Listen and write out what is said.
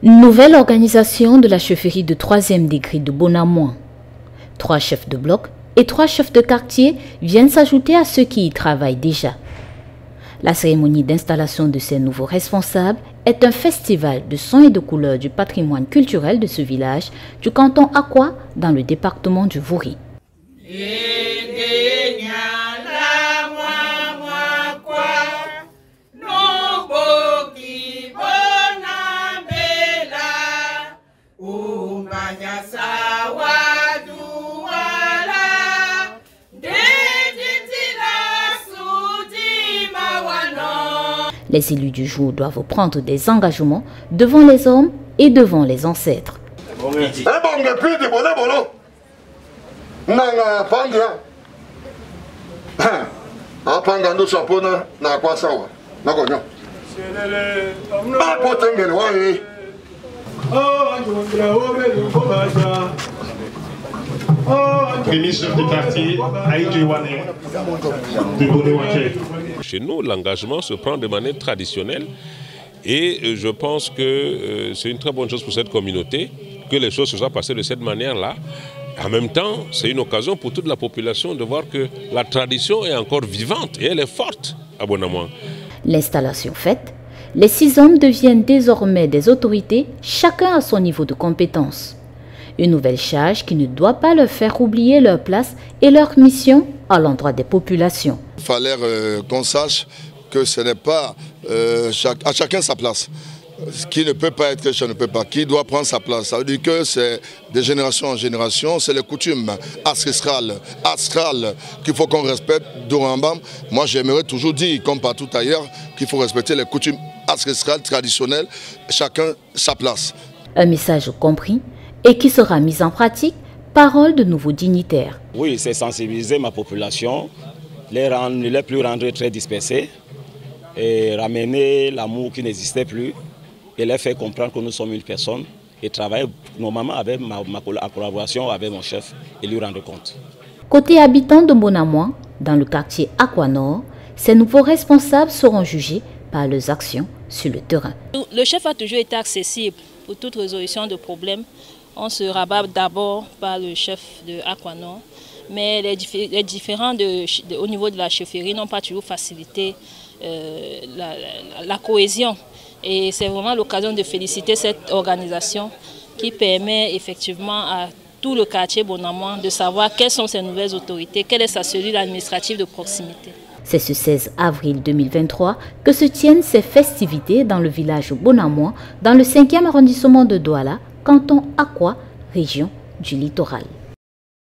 Nouvelle organisation de la chefferie de 3e degré de Bonamouan. 3 chefs de bloc et 3 chefs de quartier viennent s'ajouter à ceux qui y travaillent déjà. La cérémonie d'installation de ces nouveaux responsables est un festival de sons et de couleurs du patrimoine culturel de ce village du canton Akwa dans le département du Vouri. Les élus du jour doivent prendre des engagements devant les hommes et devant les ancêtres. Premier chef de quartier, Aïdji Wane, de Bonewake. Chez nous, l'engagement se prend de manière traditionnelle et je pense que c'est une très bonne chose pour cette communauté que les choses se soient passées de cette manière-là. En même temps, c'est une occasion pour toute la population de voir que la tradition est encore vivante et elle est forte à Bonamouan. L'installation faite, les 6 hommes deviennent désormais des autorités, chacun à son niveau de compétence. Une nouvelle charge qui ne doit pas leur faire oublier leur place et leur mission à l'endroit des populations. Il fallait qu'on sache que ce n'est pas à chacun sa place. Qui ne peut pas être chrétien ne peut pas. Qui doit prendre sa place. Ça veut dire que c'est de génération en génération, c'est les coutumes ancestrales qu'il faut qu'on respecte d'Orambam. Moi j'aimerais toujours dire, comme partout ailleurs, qu'il faut respecter les coutumes ancestrales, traditionnelles, chacun sa place. Un message compris et qui sera mis en pratique, parole de nouveaux dignitaires. Oui, c'est sensibiliser ma population, ne les plus rendre très dispersés et ramener l'amour qui n'existait plus et les faire comprendre que nous sommes une personne et travailler normalement avec ma collaboration avec mon chef et lui rendre compte. Côté habitants de Bonamouan, dans le quartier Akwa Nord, ces nouveaux responsables seront jugés par leurs actions sur le terrain. Le chef a toujours été accessible pour toute résolution de problèmes. On se rabat d'abord par le chef de Akwa Nord, mais les différents au niveau de la chefferie n'ont pas toujours facilité la cohésion. Et c'est vraiment l'occasion de féliciter cette organisation qui permet effectivement à tout le quartier Bonamouan de savoir quelles sont ses nouvelles autorités, quelle est sa cellule administrative de proximité. C'est ce 16 avril 2023 que se tiennent ces festivités dans le village Bonamouan, dans le 5e arrondissement de Douala, canton Akwa, région du littoral.